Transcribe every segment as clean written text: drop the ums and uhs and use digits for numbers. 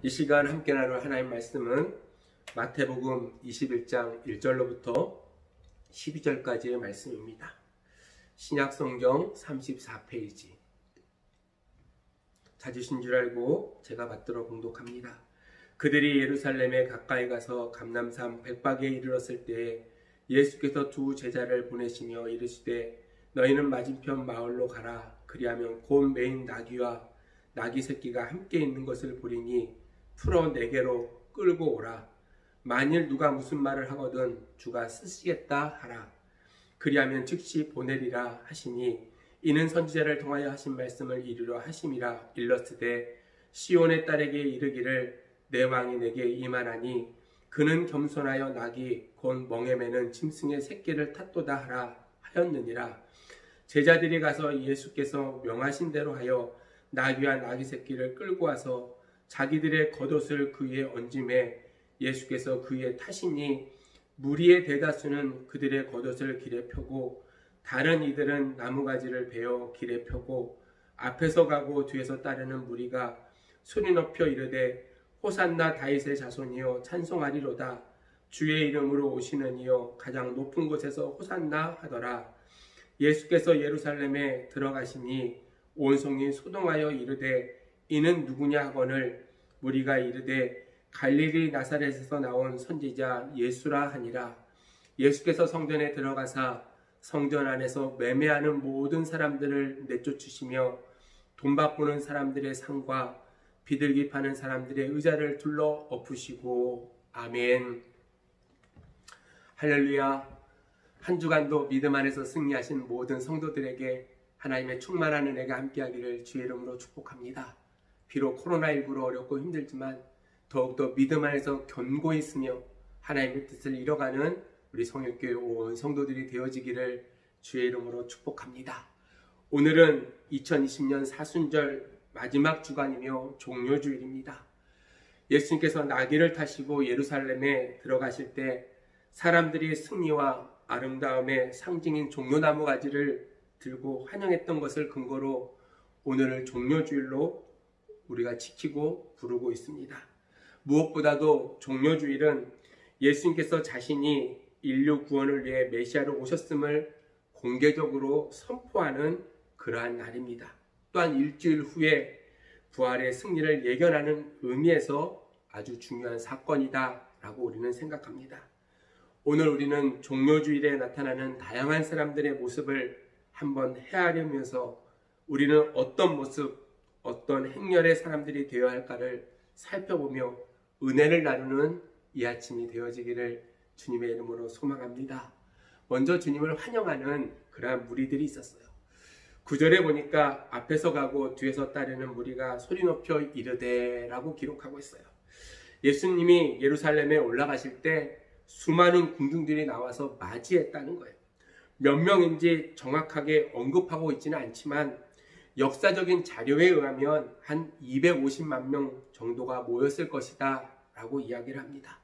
이 시간 함께 나눌 하나님 말씀은 마태복음 21장 1절로부터 12절까지의 말씀입니다. 신약성경 34페이지. 찾으신 줄 알고 제가 받들어 봉독합니다. 그들이 예루살렘에 가까이 가서 감람산 백박에 이르렀을 때에 예수께서 두 제자를 보내시며 이르시되 너희는 맞은편 마을로 가라. 그리하면 곧 메인 나귀와 나귀 새끼가 함께 있는 것을 보리니 풀어 내게로 끌고 오라. 만일 누가 무슨 말을 하거든 주가 쓰시겠다 하라. 그리하면 즉시 보내리라 하시니 이는 선지자를 통하여 하신 말씀을 이루려 하심이라. 일렀으되 시온의 딸에게 이르기를 내 왕이 내게 임하나니 그는 겸손하여 나귀 곧 멍에 매는 짐승의 새끼를 탔도다 하라 하였느니라. 제자들이 가서 예수께서 명하신 대로 하여 나귀와 나귀 새끼를 끌고 와서 자기들의 겉옷을 그 위에 얹음에 예수께서 그 위에 타시니 무리의 대다수는 그들의 겉옷을 길에 펴고 다른 이들은 나무가지를 베어 길에 펴고 앞에서 가고 뒤에서 따르는 무리가 소리 높여 이르되 호산나 다윗의 자손이여 찬송하리로다. 주의 이름으로 오시는 이여 가장 높은 곳에서 호산나 하더라. 예수께서 예루살렘에 들어가시니 온 성이 소동하여 이르되 이는 누구냐 하거늘 무리가 이르되 갈릴리 나사렛에서 나온 선지자 예수라 하니라. 예수께서 성전에 들어가사 성전 안에서 매매하는 모든 사람들을 내쫓으시며 돈 바꾸는 사람들의 상과 비둘기 파는 사람들의 의자를 둘러 엎으시고. 아멘. 할렐루야. 한 주간도 믿음 안에서 승리하신 모든 성도들에게 하나님의 충만한 은혜가 함께하기를 주의 이름으로 축복합니다. 비록 코로나19로 어렵고 힘들지만 더욱더 믿음 안에서 견고히 있으며 하나님의 뜻을 이뤄가는 우리 성일교회 온 성도들이 되어지기를 주의 이름으로 축복합니다. 오늘은 2020년 사순절 마지막 주간이며 종료주일입니다. 예수님께서 나귀를 타시고 예루살렘에 들어가실 때 사람들이 승리와 아름다움의 상징인 종려나무 가지를 들고 환영했던 것을 근거로 오늘을 종료주일로 우리가 지키고 부르고 있습니다. 무엇보다도 종료주일은 예수님께서 자신이 인류 구원을 위해 메시아로 오셨음을 공개적으로 선포하는 그러한 날입니다. 또한 일주일 후에 부활의 승리를 예견하는 의미에서 아주 중요한 사건이다 라고 우리는 생각합니다. 오늘 우리는 종료주일에 나타나는 다양한 사람들의 모습을 한번 헤아리면서 우리는 어떤 모습, 어떤 행렬의 사람들이 되어야 할까를 살펴보며 은혜를 나누는 이 아침이 되어지기를 주님의 이름으로 소망합니다. 먼저 주님을 환영하는 그러한 무리들이 있었어요. 9절에 보니까 앞에서 가고 뒤에서 따르는 무리가 소리 높여 이르되 라고 기록하고 있어요. 예수님이 예루살렘에 올라가실 때 수많은 군중들이 나와서 맞이했다는 거예요. 몇 명인지 정확하게 언급하고 있지는 않지만 역사적인 자료에 의하면 한 250만 명 정도가 모였을 것이다 라고 이야기를 합니다.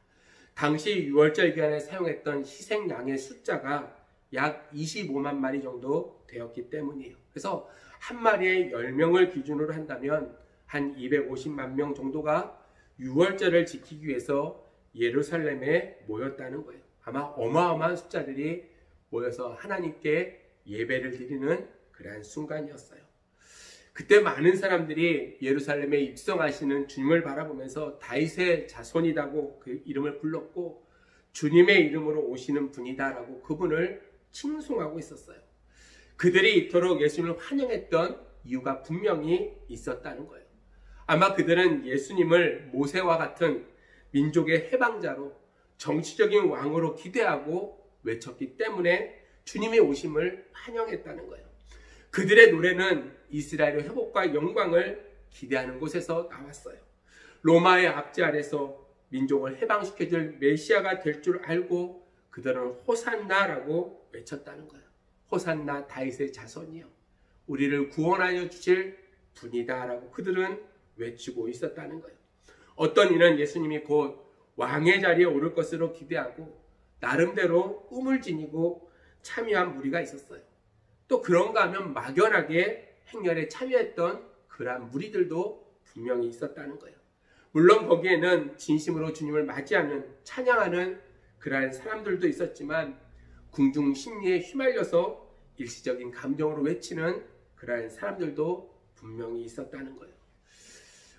당시 유월절 기간에 사용했던 희생양의 숫자가 약 25만 마리 정도 되었기 때문이에요. 그래서 한 마리에 10명을 기준으로 한다면 한 250만 명 정도가 유월절을 지키기 위해서 예루살렘에 모였다는 거예요. 아마 어마어마한 숫자들이 모여서 하나님께 예배를 드리는 그러한 순간이었어요. 그때 많은 사람들이 예루살렘에 입성하시는 주님을 바라보면서 다윗의 자손이라고 그 이름을 불렀고 주님의 이름으로 오시는 분이다라고 그분을 칭송하고 있었어요. 그들이 이토록 예수님을 환영했던 이유가 분명히 있었다는 거예요. 아마 그들은 예수님을 모세와 같은 민족의 해방자로 정치적인 왕으로 기대하고 외쳤기 때문에 주님의 오심을 환영했다는 거예요. 그들의 노래는 이스라엘의 회복과 영광을 기대하는 곳에서 나왔어요. 로마의 압제 아래서 민족을 해방시켜줄 메시아가 될 줄 알고 그들은 호산나라고 외쳤다는 거예요. 호산나 다윗의 자손이요 우리를 구원하여 주실 분이다라고 그들은 외치고 있었다는 거예요. 어떤 이는 예수님이 곧 왕의 자리에 오를 것으로 기대하고 나름대로 꿈을 지니고 참여한 무리가 있었어요. 또 그런가 하면 막연하게 행렬에 참여했던 그러한 무리들도 분명히 있었다는 거예요. 물론 거기에는 진심으로 주님을 맞이하는, 찬양하는 그러한 사람들도 있었지만 궁중 심리에 휘말려서 일시적인 감정으로 외치는 그러한 사람들도 분명히 있었다는 거예요.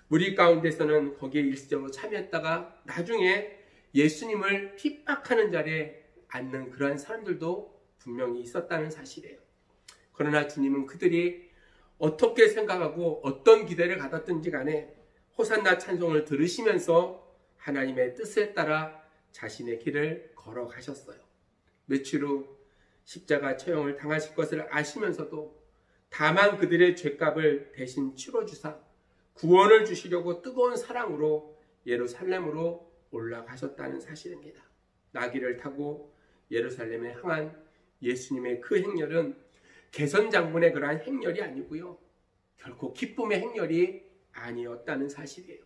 무리 가운데서는 거기에 일시적으로 참여했다가 나중에 예수님을 핍박하는 자리에 앉는 그러한 사람들도 분명히 있었다는 사실이에요. 그러나 주님은 그들이 어떻게 생각하고 어떤 기대를 가졌든지 간에 호산나 찬송을 들으시면서 하나님의 뜻에 따라 자신의 길을 걸어가셨어요. 며칠 후 십자가 처형을 당하실 것을 아시면서도 다만 그들의 죄값을 대신 치러주사 구원을 주시려고 뜨거운 사랑으로 예루살렘으로 올라가셨다는 사실입니다. 나귀를 타고 예루살렘에 향한 예수님의 그 행렬은 개선장군의 그러한 행렬이 아니고요, 결코 기쁨의 행렬이 아니었다는 사실이에요.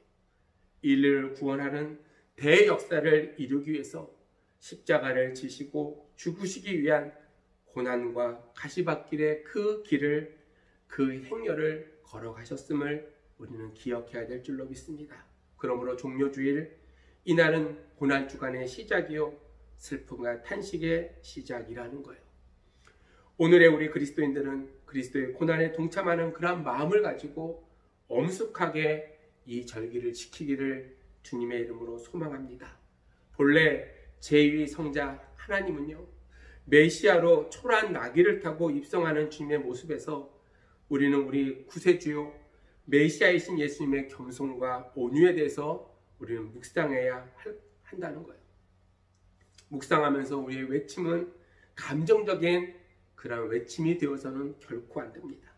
인류를 구원하는 대역사를 이루기 위해서 십자가를 지시고 죽으시기 위한 고난과 가시밭길의 그 길을, 그 행렬을 걸어가셨음을 우리는 기억해야 될 줄로 믿습니다. 그러므로 종료주일, 이날은 고난주간의 시작이요 슬픔과 탄식의 시작이라는 거예요. 오늘의 우리 그리스도인들은 그리스도의 고난에 동참하는 그러한 마음을 가지고 엄숙하게 이 절기를 지키기를 주님의 이름으로 소망합니다. 본래 제2위 성자 하나님은요, 메시아로 초라한 나귀를 타고 입성하는 주님의 모습에서 우리는 우리 구세주요 메시아이신 예수님의 겸손과 온유에 대해서 우리는 묵상해야 한다는 거예요. 묵상하면서 우리의 외침은 감정적인 그런 외침이 되어서는 결코 안 됩니다.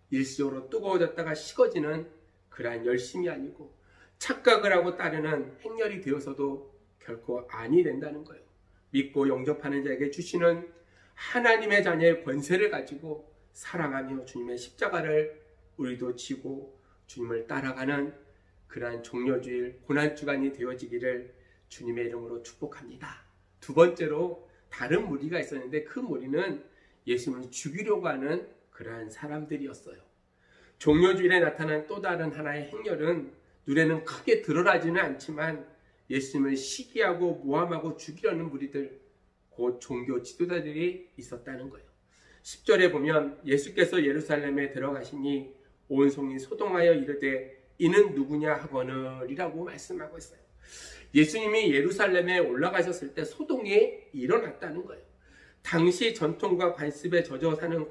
일시적으로 뜨거워졌다가 식어지는 그러한 열심이 아니고 착각을 하고 따르는 행렬이 되어서도 결코 아니 된다는 거예요. 믿고 영접하는 자에게 주시는 하나님의 자녀의 권세를 가지고 사랑하며 주님의 십자가를 우리도 지고 주님을 따라가는 그러한 종료주일 고난주간이 되어지기를 주님의 이름으로 축복합니다. 두 번째로 다른 무리가 있었는데 그 무리는 예수님을 죽이려고 하는 그러한 사람들이었어요. 종료주일에 나타난 또 다른 하나의 행렬은 눈에는 크게 드러나지는 않지만 예수님을 시기하고 모함하고 죽이려는 무리들, 곧 종교 지도자들이 있었다는 거예요. 10절에 보면 예수께서 예루살렘에 들어가시니 온 성이 소동하여 이르되 이는 누구냐 하거늘이라고 말씀하고 있어요. 예수님이 예루살렘에 올라가셨을 때 소동이 일어났다는 거예요. 당시 전통과 관습에 젖어 사는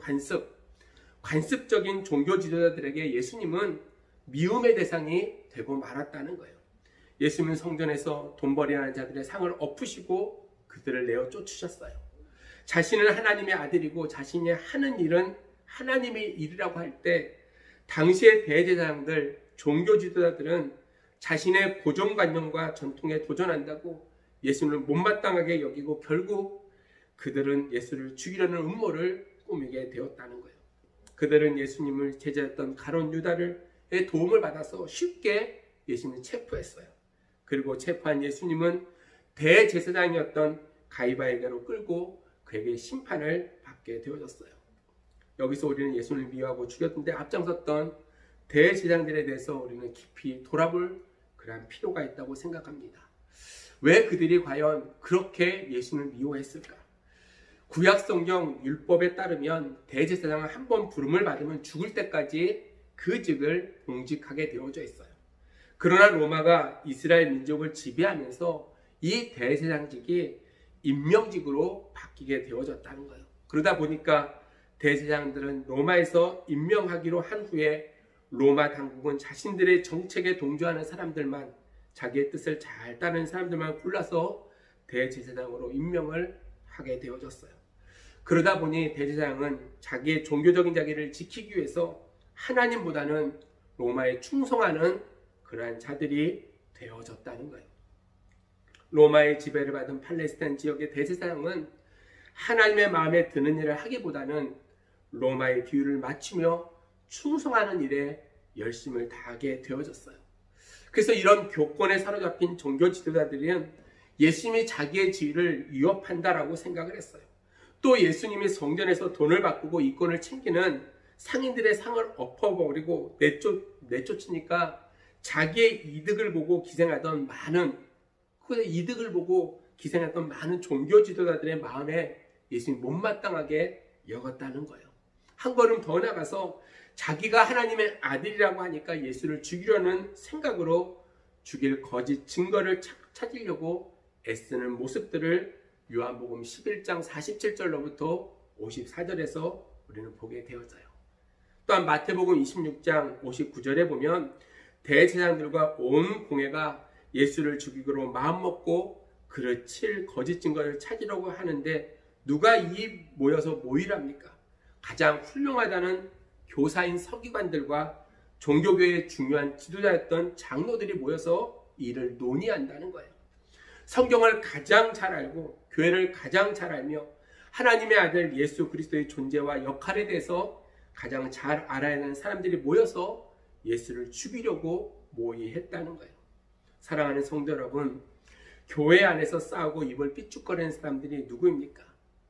관습적인 종교 지도자들에게 예수님은 미움의 대상이 되고 말았다는 거예요. 예수님은 성전에서 돈벌이하는 자들의 상을 엎으시고 그들을 내어 쫓으셨어요. 자신은 하나님의 아들이고 자신이 하는 일은 하나님의 일이라고 할 때 당시의 대제사장들, 종교 지도자들은 자신의 고정관념과 전통에 도전한다고 예수님을 못마땅하게 여기고 결국 그들은 예수를 죽이려는 음모를 꾸미게 되었다는 거예요. 그들은 예수님을 제자였던 가룟 유다의 도움을 받아서 쉽게 예수님을 체포했어요. 그리고 체포한 예수님은 대제사장이었던 가이바에게로 끌고 그에게 심판을 받게 되어졌어요. 여기서 우리는 예수님을 미워하고 죽였는데 앞장섰던 대제사장들에 대해서 우리는 깊이 돌아볼 그러한 필요가 있다고 생각합니다. 왜 그들이 과연 그렇게 예수님을 미워했을까? 구약성경 율법에 따르면 대제사장은 한 번 부름을 받으면 죽을 때까지 그 직을 봉직하게 되어져 있어요. 그러나 로마가 이스라엘 민족을 지배하면서 이 대제사장직이 임명직으로 바뀌게 되어졌다는 거예요. 그러다 보니까 대제사장들은 로마에서 임명하기로 한 후에 로마 당국은 자신들의 정책에 동조하는 사람들만, 자기의 뜻을 잘 따르는 사람들만 골라서 대제사장으로 임명을 하게 되어졌어요. 그러다 보니 대제사장은 자기의 종교적인 자기를 지키기 위해서 하나님보다는 로마에 충성하는 그러한 자들이 되어졌다는 거예요. 로마의 지배를 받은 팔레스타인 지역의 대제사장은 하나님의 마음에 드는 일을 하기보다는 로마의 비율을 맞추며 충성하는 일에 열심을 다하게 되어졌어요. 그래서 이런 교권에 사로잡힌 종교 지도자들은 예수님이 자기의 지위를 위협한다라고 생각을 했어요. 또 예수님이 성전에서 돈을 바꾸고 이권을 챙기는 상인들의 상을 엎어버리고 내쫓으니까 자기의 이득을 보고 기생하던 많은 종교 지도자들의 마음에 예수님이 못마땅하게 여겼다는 거예요. 한 걸음 더 나가서 자기가 하나님의 아들이라고 하니까 예수를 죽이려는 생각으로 죽일 거짓 증거를 찾으려고 애쓰는 모습들을 요한복음 11장 47절로부터 54절에서 우리는 보게 되었어요. 또한 마태복음 26장 59절에 보면 대제사장들과 온 공회가 예수를 죽이기로 마음먹고 그를 칠 거짓 증거를 찾으려고 하는데 누가 이 모여서 모이랍니까? 가장 훌륭하다는 교사인 서기관들과 종교교회의 중요한 지도자였던 장로들이 모여서 이를 논의한다는 거예요. 성경을 가장 잘 알고 교회를 가장 잘 알며 하나님의 아들 예수 그리스도의 존재와 역할에 대해서 가장 잘 알아야 하는 사람들이 모여서 예수를 죽이려고 모의했다는 거예요. 사랑하는 성도 여러분, 교회 안에서 싸우고 입을 삐죽거리는 사람들이 누구입니까?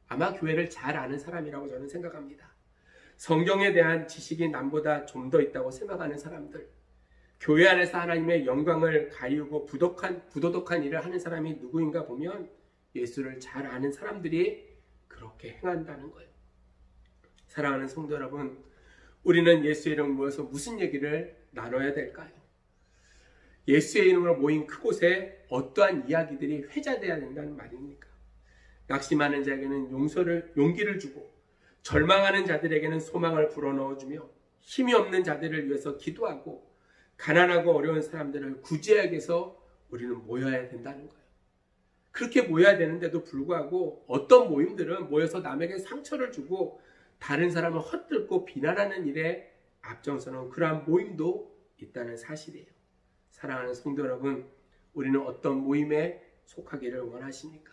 아마 교회를 잘 아는 사람이라고 저는 생각합니다. 성경에 대한 지식이 남보다 좀 더 있다고 생각하는 사람들, 교회 안에서 하나님의 영광을 가리우고 부도덕한 일을 하는 사람이 누구인가 보면 예수를 잘 아는 사람들이 그렇게 행한다는 거예요. 사랑하는 성도 여러분, 우리는 예수의 이름으로 모여서 무슨 얘기를 나눠야 될까요? 예수의 이름으로 모인 그곳에 어떠한 이야기들이 회자되어야 된다는 말입니까? 낙심하는 자에게는 용기를 주고 절망하는 자들에게는 소망을 불어넣어주며 힘이 없는 자들을 위해서 기도하고 가난하고 어려운 사람들을 구제하기 위해서 우리는 모여야 된다는 거예요. 그렇게 모여야 되는데도 불구하고 어떤 모임들은 모여서 남에게 상처를 주고 다른 사람을 헛들고 비난하는 일에 앞장서는 그러한 모임도 있다는 사실이에요. 사랑하는 성도 여러분, 우리는 어떤 모임에 속하기를 원하십니까?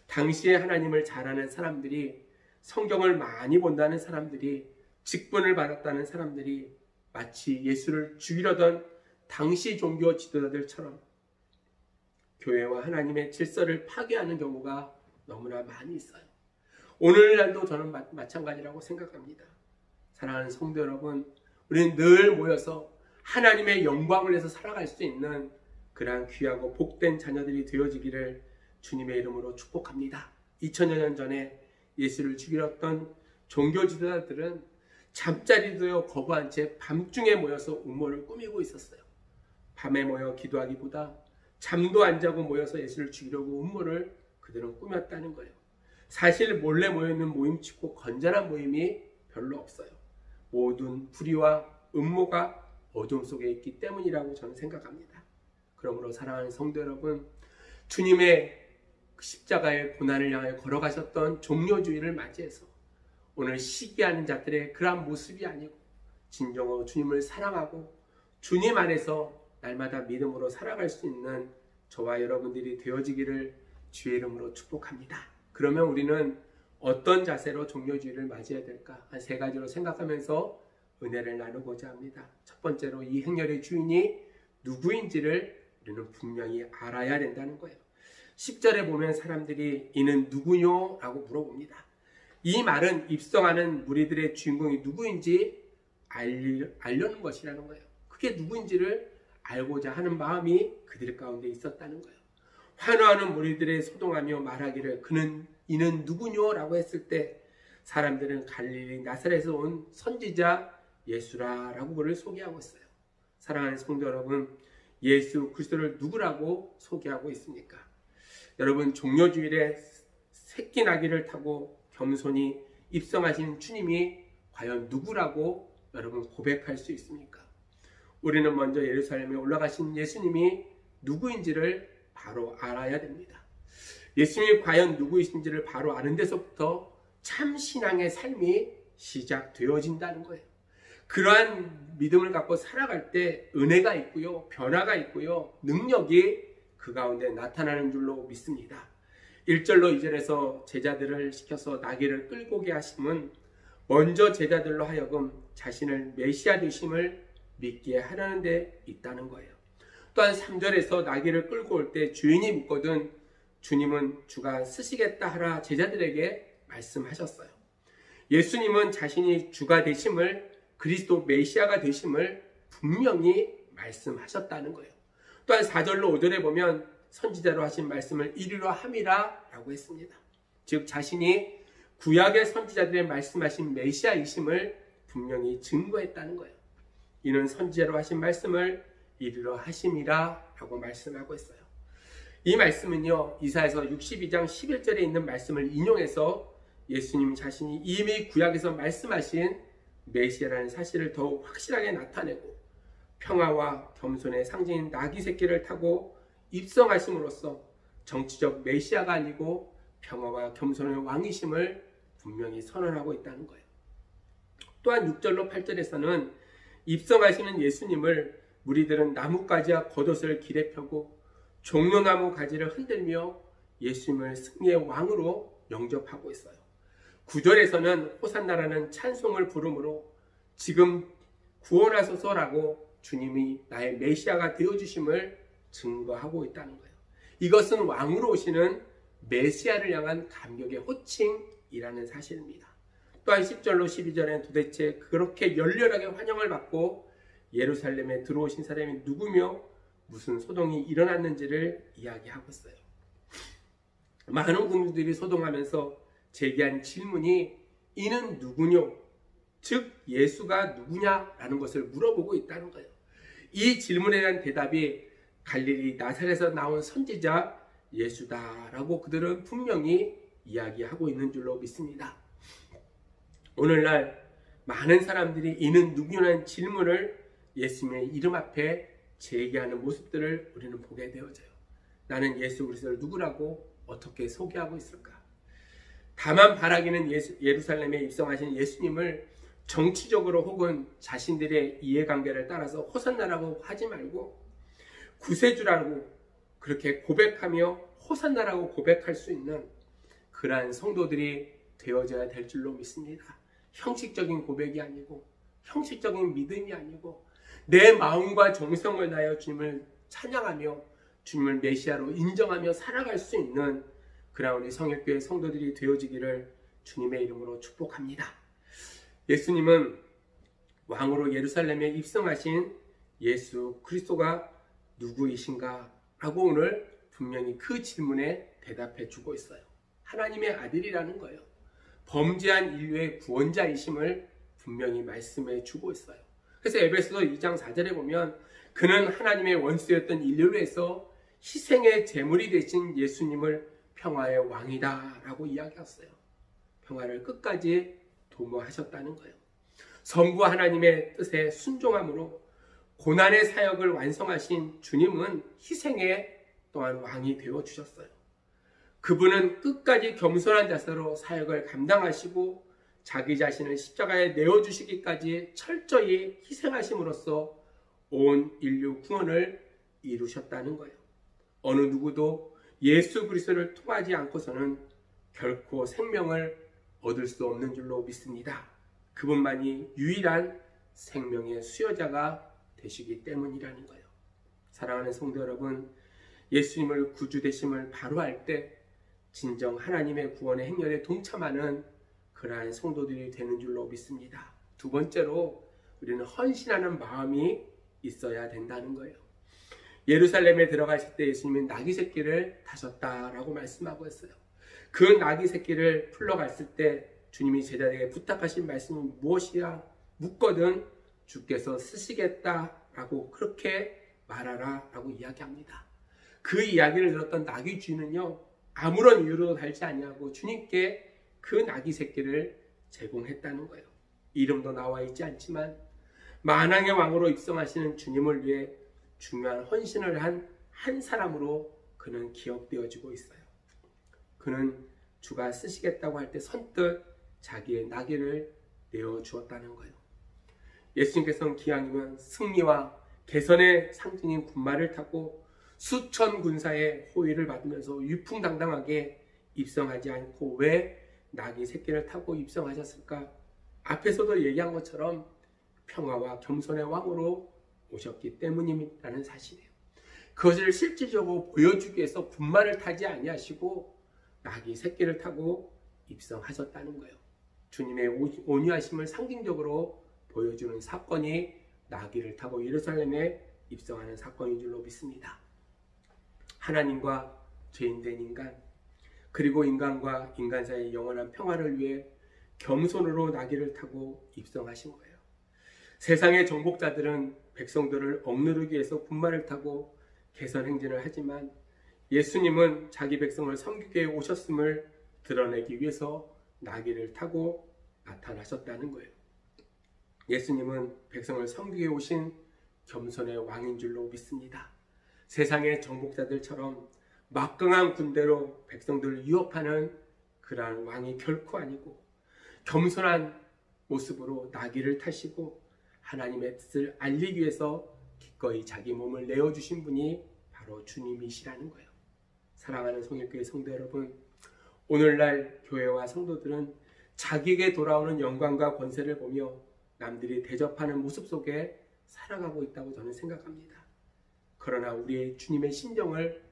당시에 하나님을 잘 아는 사람들이, 성경을 많이 본다는 사람들이, 직분을 받았다는 사람들이 마치 예수를 죽이려던 당시 종교 지도자들처럼 교회와 하나님의 질서를 파괴하는 경우가 너무나 많이 있어요. 오늘날도 저는 마찬가지라고 생각합니다. 사랑하는 성도 여러분, 우리는 늘 모여서 하나님의 영광을 위해서 살아갈 수 있는 그러한 귀하고 복된 자녀들이 되어지기를 주님의 이름으로 축복합니다. 2000여 년 전에 예수를 죽이렸던 종교 지도자들은 잠자리도 거부한 채 밤중에 모여서 음모를 꾸미고 있었어요. 밤에 모여 기도하기보다 잠도 안 자고 모여서 예수를 죽이려고 음모를 그들은 꾸몄다는 거예요. 사실 몰래 모여있는 모임치고 건전한 모임이 별로 없어요. 모든 불의와 음모가 어둠 속에 있기 때문이라고 저는 생각합니다. 그러므로 사랑하는 성도 여러분, 주님의 십자가의 고난을 향해 걸어가셨던 종료주의를 맞이해서 오늘 시기하는 자들의 그러한 모습이 아니고 진정으로 주님을 사랑하고 주님 안에서 날마다 믿음으로 살아갈 수 있는 저와 여러분들이 되어지기를 주의 이름으로 축복합니다. 그러면 우리는 어떤 자세로 종료주의를 맞이해야 될까? 한 세 가지로 생각하면서 은혜를 나누고자 합니다. 첫 번째로 이 행렬의 주인이 누구인지를 우리는 분명히 알아야 된다는 거예요. 10절에 보면 사람들이 이는 누구뇨? 라고 물어봅니다. 이 말은 입성하는 무리들의 주인공이 누구인지 알려는 것이라는 거예요. 그게 누구인지를 알고자 하는 마음이 그들 가운데 있었다는 거예요. 환호하는 무리들의 소동하며 말하기를 이는 누구뇨? 라고 했을 때 사람들은 갈릴리 나사렛에서 온 선지자 예수라라고 그를 소개하고 있어요. 사랑하는 성도 여러분, 예수 그리스도를 누구라고 소개하고 있습니까? 여러분, 종료주일에 새끼 나귀를 타고 겸손히 입성하신 주님이 과연 누구라고 여러분 고백할 수 있습니까? 우리는 먼저 예루살렘에 올라가신 예수님이 누구인지를 바로 알아야 됩니다. 예수님이 과연 누구이신지를 바로 아는 데서부터 참 신앙의 삶이 시작되어진다는 거예요. 그러한 믿음을 갖고 살아갈 때 은혜가 있고요, 변화가 있고요, 능력이 그 가운데 나타나는 줄로 믿습니다. 1절로 2절에서 제자들을 시켜서 나귀를 끌고 오게 하심은 먼저 제자들로 하여금 자신을 메시아 되심을 믿게 하려는 데 있다는 거예요. 또한 3절에서 나귀를 끌고 올 때 주인이 묻거든 주님은 주가 쓰시겠다 하라 제자들에게 말씀하셨어요. 예수님은 자신이 주가 되심을, 그리스도 메시아가 되심을 분명히 말씀하셨다는 거예요. 또한 4절로 5절에 보면 선지자로 하신 말씀을 이루려 함이라 라고 했습니다. 즉 자신이 구약의 선지자들의 말씀하신 메시아이심을 분명히 증거했다는 거예요. 이는 선지자로 하신 말씀을 이루려 하심이라 라고 말씀하고 있어요. 이 말씀은요, 이사야서 62장 11절에 있는 말씀을 인용해서 예수님 자신이 이미 구약에서 말씀하신 메시아라는 사실을 더욱 확실하게 나타내고 평화와 겸손의 상징인 나귀 새끼를 타고 입성하심으로써 정치적 메시아가 아니고 평화와 겸손의 왕이심을 분명히 선언하고 있다는 거예요. 또한 6절로 8절에서는 입성하시는 예수님을 무리들은 나뭇가지와 겉옷을 길에 펴고 종려나무 가지를 흔들며 예수님을 승리의 왕으로 영접하고 있어요. 9절에서는 호산나라는 찬송을 부르므로 지금 구원하소서라고 주님이 나의 메시아가 되어주심을 증거하고 있다는 거예요. 이것은 왕으로 오시는 메시아를 향한 감격의 호칭이라는 사실입니다. 또한 10절로 12절엔 도대체 그렇게 열렬하게 환영을 받고 예루살렘에 들어오신 사람이 누구며 무슨 소동이 일어났는지를 이야기하고 있어요. 많은 군주들이 소동하면서 제기한 질문이 이는 누구뇨? 즉 예수가 누구냐라는 것을 물어보고 있다는 거예요. 이 질문에 대한 대답이 갈릴리 나사렛에서 나온 선지자 예수다라고 그들은 분명히 이야기하고 있는 줄로 믿습니다. 오늘날 많은 사람들이 이는 누구냐는 질문을 예수님의 이름 앞에 제기하는 모습들을 우리는 보게 되어져요. 나는 예수 그리스도를 누구라고 어떻게 소개하고 있을까? 다만 바라기는 예루살렘에 입성하신 예수님을 정치적으로 혹은 자신들의 이해관계를 따라서 호산나라고 하지 말고 구세주라고 그렇게 고백하며 호산나라고 고백할 수 있는 그러한 성도들이 되어져야 될 줄로 믿습니다. 형식적인 고백이 아니고 형식적인 믿음이 아니고 내 마음과 정성을 다하여 주님을 찬양하며 주님을 메시아로 인정하며 살아갈 수 있는 그러한 우리 성일교회 성도들이 되어지기를 주님의 이름으로 축복합니다. 예수님은 왕으로 예루살렘에 입성하신 예수 그리스도가 누구이신가? 라고 오늘 분명히 그 질문에 대답해 주고 있어요. 하나님의 아들이라는 거예요. 범죄한 인류의 구원자이심을 분명히 말씀해 주고 있어요. 그래서 에베소서 2장 4절에 보면 그는 하나님의 원수였던 인류를 위해서 희생의 제물이 되신 예수님을 평화의 왕이다 라고 이야기했어요. 평화를 끝까지 도모하셨다는 거예요. 성부 하나님의 뜻에 순종함으로 고난의 사역을 완성하신 주님은 희생의 또한 왕이 되어주셨어요. 그분은 끝까지 겸손한 자세로 사역을 감당하시고 자기 자신을 십자가에 내어주시기까지 철저히 희생하심으로써 온 인류 구원을 이루셨다는 거예요. 어느 누구도 예수 그리스도를 통하지 않고서는 결코 생명을 얻을 수 없는 줄로 믿습니다. 그분만이 유일한 생명의 수여자가 되시기 때문이라는 거예요. 사랑하는 성도 여러분, 예수님을 구주 되심을 바로 알 때 진정 하나님의 구원의 행렬에 동참하는 그러한 성도들이 되는 줄로 믿습니다. 두 번째로 우리는 헌신하는 마음이 있어야 된다는 거예요. 예루살렘에 들어가실 때 예수님은 나귀 새끼를 타셨다라고 말씀하고 있어요. 그 나귀 새끼를 풀러갔을 때 주님이 제자들에게 부탁하신 말씀은 무엇이야? 묻거든 주께서 쓰시겠다라고 그렇게 말하라 라고 이야기합니다. 그 이야기를 들었던 나귀 주인은요, 아무런 이유로도 달지 아니하고 주님께 그 나귀 새끼를 제공했다는 거예요. 이름도 나와 있지 않지만 만왕의 왕으로 입성하시는 주님을 위해 중요한 헌신을 한 사람으로 그는 기억되어지고 있어요. 그는 주가 쓰시겠다고 할 때 선뜻 자기의 나귀를 내어주었다는 거예요. 예수님께서는 기왕이면 승리와 개선의 상징인 군마를 타고 수천 군사의 호위를 받으면서 위풍당당하게 입성하지 않고 왜 나귀 새끼를 타고 입성하셨을까? 앞에서도 얘기한 것처럼 평화와 겸손의 왕으로 오셨기 때문이라는 사실이에요. 그것을 실질적으로 보여주기 위해서 군마를 타지 아니하시고 나귀 새끼를 타고 입성하셨다는 거예요. 주님의 온유하심을 상징적으로 보여주는 사건이 나귀를 타고 예루살렘에 입성하는 사건인 줄로 믿습니다. 하나님과 죄인된 인간, 그리고 인간과 인간 사이의 영원한 평화를 위해 겸손으로 나귀를 타고 입성하신 거예요. 세상의 정복자들은 백성들을 억누르기 위해서 군마를 타고 개선 행진을 하지만 예수님은 자기 백성을 섬기기 위해 오셨음을 드러내기 위해서 나귀를 타고 나타나셨다는 거예요. 예수님은 백성을 섬기기 위해 오신 겸손의 왕인 줄로 믿습니다. 세상의 정복자들처럼 막강한 군대로 백성들을 위협하는 그러한 왕이 결코 아니고 겸손한 모습으로 나귀를 타시고 하나님의 뜻을 알리기 위해서 기꺼이 자기 몸을 내어주신 분이 바로 주님이시라는 거예요. 사랑하는 성일교회 성도 여러분, 오늘날 교회와 성도들은 자기에게 돌아오는 영광과 권세를 보며 남들이 대접하는 모습 속에 살아가고 있다고 저는 생각합니다. 그러나 우리의 주님의 심정을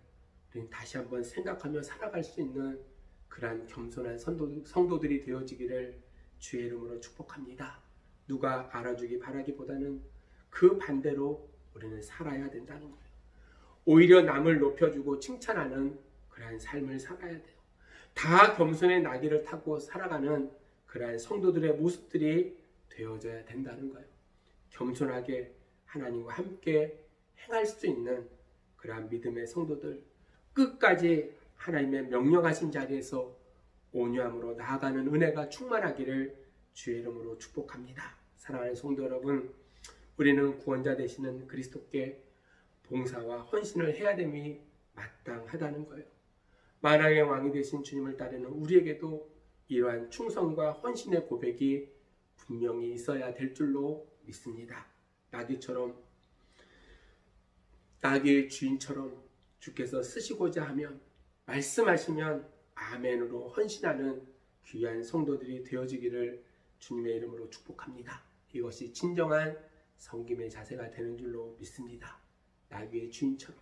우리는 다시 한번 생각하며 살아갈 수 있는 그러한 겸손한 성도들이 되어지기를 주의 이름으로 축복합니다. 누가 알아주기 바라기보다는 그 반대로 우리는 살아야 된다는 거예요. 오히려 남을 높여주고 칭찬하는 그러한 삶을 살아야 돼요. 다 겸손의 나귀를 타고 살아가는 그러한 성도들의 모습들이 되어져야 된다는 거예요. 겸손하게 하나님과 함께 행할 수 있는 그러한 믿음의 성도들, 끝까지 하나님의 명령하신 자리에서 온유함으로 나아가는 은혜가 충만하기를 주의 이름으로 축복합니다. 사랑하는 성도 여러분, 우리는 구원자 되시는 그리스도께 봉사와 헌신을 해야 됨이 마땅하다는 거예요. 만왕의 왕이 되신 주님을 따르는 우리에게도 이러한 충성과 헌신의 고백이 분명히 있어야 될 줄로 믿습니다. 나귀의 주인처럼 주께서 쓰시고자 하면, 말씀하시면 아멘으로 헌신하는 귀한 성도들이 되어지기를 주님의 이름으로 축복합니다. 이것이 진정한 섬김의 자세가 되는 줄로 믿습니다. 나귀의 주인처럼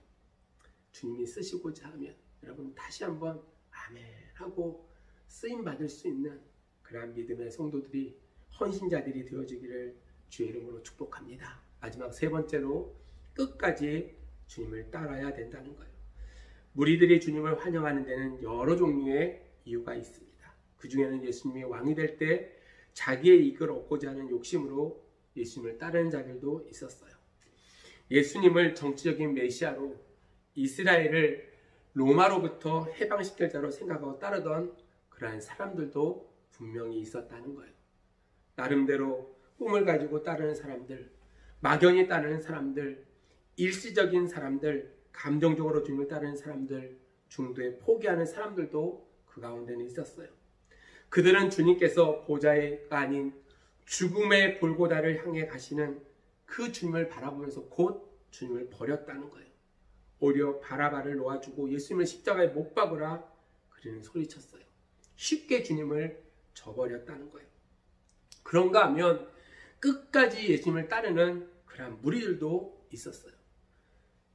주님이 쓰시고자 하면 여러분 다시 한번 아멘 하고 쓰임받을 수 있는 그러한 믿음의 성도들이, 헌신자들이 되어지기를 주의 이름으로 축복합니다. 마지막 세 번째로 끝까지 주님을 따라야 된다는 거예요. 무리들이 주님을 환영하는 데는 여러 종류의 이유가 있습니다. 그 중에는 예수님이 왕이 될 때 자기의 이익을 얻고자 하는 욕심으로 예수님을 따르는 자들도 있었어요. 예수님을 정치적인 메시아로 이스라엘을 로마로부터 해방시킬 자로 생각하고 따르던 그러한 사람들도 분명히 있었다는 거예요. 나름대로 꿈을 가지고 따르는 사람들, 막연히 따르는 사람들, 일시적인 사람들, 감정적으로 주님을 따르는 사람들, 중도에 포기하는 사람들도 그 가운데는 있었어요. 그들은 주님께서 보좌가 아닌 죽음의 골고다를 향해 가시는 그 주님을 바라보면서 곧 주님을 버렸다는 거예요. 오히려 바라바를 놓아주고 예수님을 십자가에 못 박으라 그들은 소리쳤어요. 쉽게 주님을 저버렸다는 거예요. 그런가 하면 끝까지 예수님을 따르는 그런 무리들도 있었어요.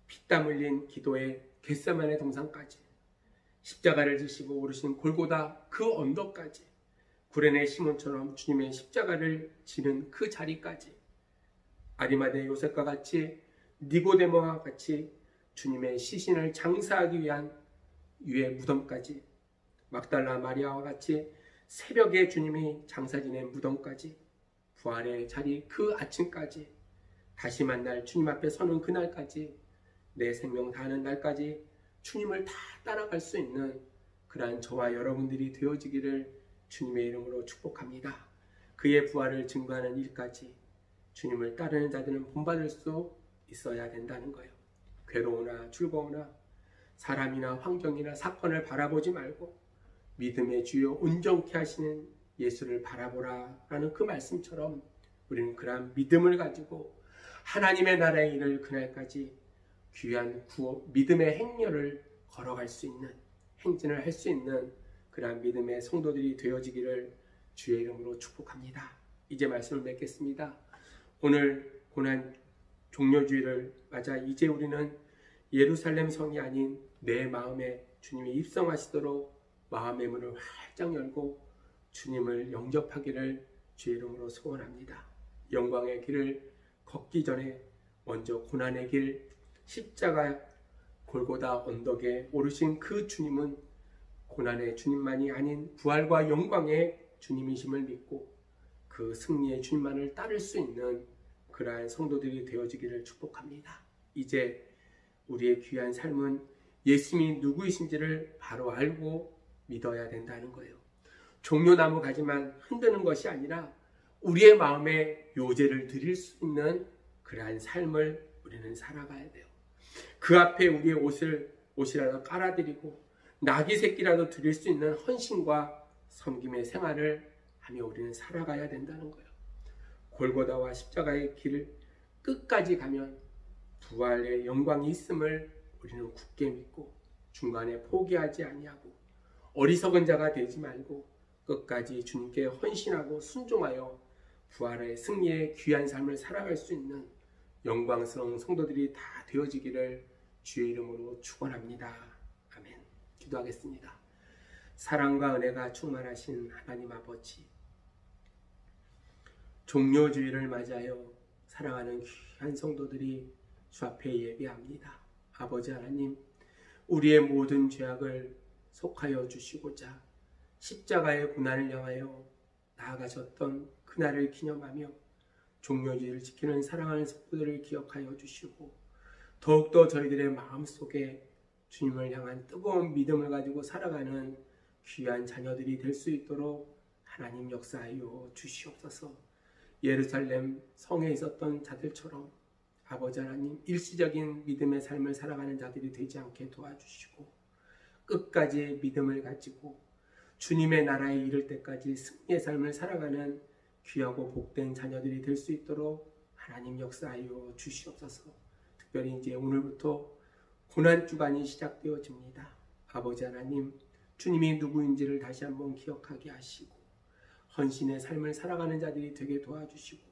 피땀 흘린 기도의 겟세마네 동산까지, 십자가를 지시고 오르신 골고다 그 언덕까지, 구레네 시몬처럼 주님의 십자가를 지는 그 자리까지, 아리마대 요셉과 같이, 니고데모와 같이 주님의 시신을 장사하기 위한 유의 무덤까지, 막달라 마리아와 같이 새벽에 주님이 장사 지낸 무덤까지, 부활의 자리 그 아침까지, 다시 만날 주님 앞에 서는 그날까지, 내 생명 다하는 날까지 주님을 다 따라갈 수 있는 그러한 저와 여러분들이 되어지기를 주님의 이름으로 축복합니다. 그의 부활을 증거하는 일까지 주님을 따르는 자들은 본받을 수 있어야 된다는 거예요. 괴로우나 즐거우나 사람이나 환경이나 사건을 바라보지 말고 믿음의 주요 온전케 하시는 예수를 바라보라 라는 그 말씀처럼 우리는 그러한 믿음을 가지고 하나님의 나라의 일을 그날까지 귀한 믿음의 행렬을 걸어갈 수 있는, 행진을 할 수 있는 그러한 믿음의 성도들이 되어지기를 주의 이름으로 축복합니다. 이제 말씀을 맺겠습니다. 오늘 고난 종료주일을 맞아 이제 우리는 예루살렘 성이 아닌 내 마음에 주님이 입성하시도록 마음의 문을 활짝 열고 주님을 영접하기를 주의 이름으로 소원합니다. 영광의 길을 걷기 전에 먼저 고난의 길 십자가 골고다 언덕에 오르신 그 주님은 고난의 주님만이 아닌 부활과 영광의 주님이심을 믿고 그 승리의 주님만을 따를 수 있는 그러한 성도들이 되어지기를 축복합니다. 이제 우리의 귀한 삶은 예수님이 누구이신지를 바로 알고 믿어야 된다는 거예요. 종려나무 가지만 흔드는 것이 아니라 우리의 마음에 요제를 드릴 수 있는 그러한 삶을 우리는 살아가야 돼요. 그 앞에 우리의 옷이라도 깔아드리고 나귀 새끼라도 드릴 수 있는 헌신과 섬김의 생활을 하며 우리는 살아가야 된다는 거예요. 골고다와 십자가의 길을 끝까지 가면 부활의 영광이 있음을 우리는 굳게 믿고 중간에 포기하지 아니하고 어리석은 자가 되지 말고 끝까지 주님께 헌신하고 순종하여 부활의 승리의 귀한 삶을 살아갈 수 있는 영광스러운 성도들이 다 되어지기를 주의 이름으로 축원합니다. 아멘. 기도하겠습니다. 사랑과 은혜가 충만하신 하나님 아버지, 종료주의를 맞이하여 사랑하는 귀한 성도들이 주 앞에 예배합니다. 아버지 하나님, 우리의 모든 죄악을 속하여 주시고자 십자가의 고난을 향하여 나아가셨던 그날을 기념하며 종료주의를 지키는 사랑하는 성도들을 기억하여 주시고 더욱더 저희들의 마음속에 주님을 향한 뜨거운 믿음을 가지고 살아가는 귀한 자녀들이 될 수 있도록 하나님 역사하여 주시옵소서. 예루살렘 성에 있었던 자들처럼 아버지 하나님, 일시적인 믿음의 삶을 살아가는 자들이 되지 않게 도와주시고 끝까지 믿음을 가지고 주님의 나라에 이를 때까지 승리의 삶을 살아가는 귀하고 복된 자녀들이 될 수 있도록 하나님 역사하여 주시옵소서. 특별히 이제 오늘부터 고난주간이 시작되어집니다. 아버지 하나님, 주님이 누구인지를 다시 한번 기억하게 하시고 헌신의 삶을 살아가는 자들이 되게 도와주시고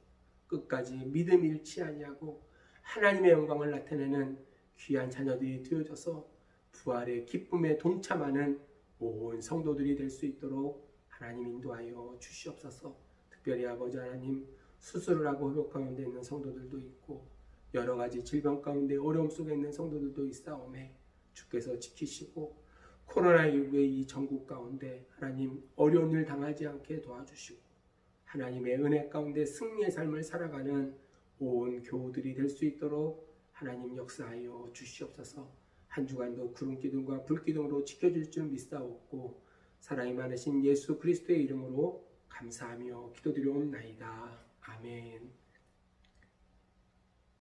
끝까지 믿음 잃지 아니하고 하나님의 영광을 나타내는 귀한 자녀들이 되어져서 부활의 기쁨에 동참하는 온 성도들이 될 수 있도록 하나님 인도하여 주시옵소서. 특별히 아버지 하나님, 수술을 하고 회복 가운데 있는 성도들도 있고 여러 가지 질병 가운데 어려움 속에 있는 성도들도 있사오매 주께서 지키시고 코로나19의 이 전국 가운데 하나님 어려운 일 당하지 않게 도와주시고 하나님의 은혜 가운데 승리의 삶을 살아가는 온 교우들이 될 수 있도록 하나님 역사하여 주시옵소서. 한 주간도 구름 기둥과 불 기둥으로 지켜줄 줄 믿사옵고 사랑이 많으신 예수 그리스도의 이름으로 감사하며 기도드리옵나이다. 아멘.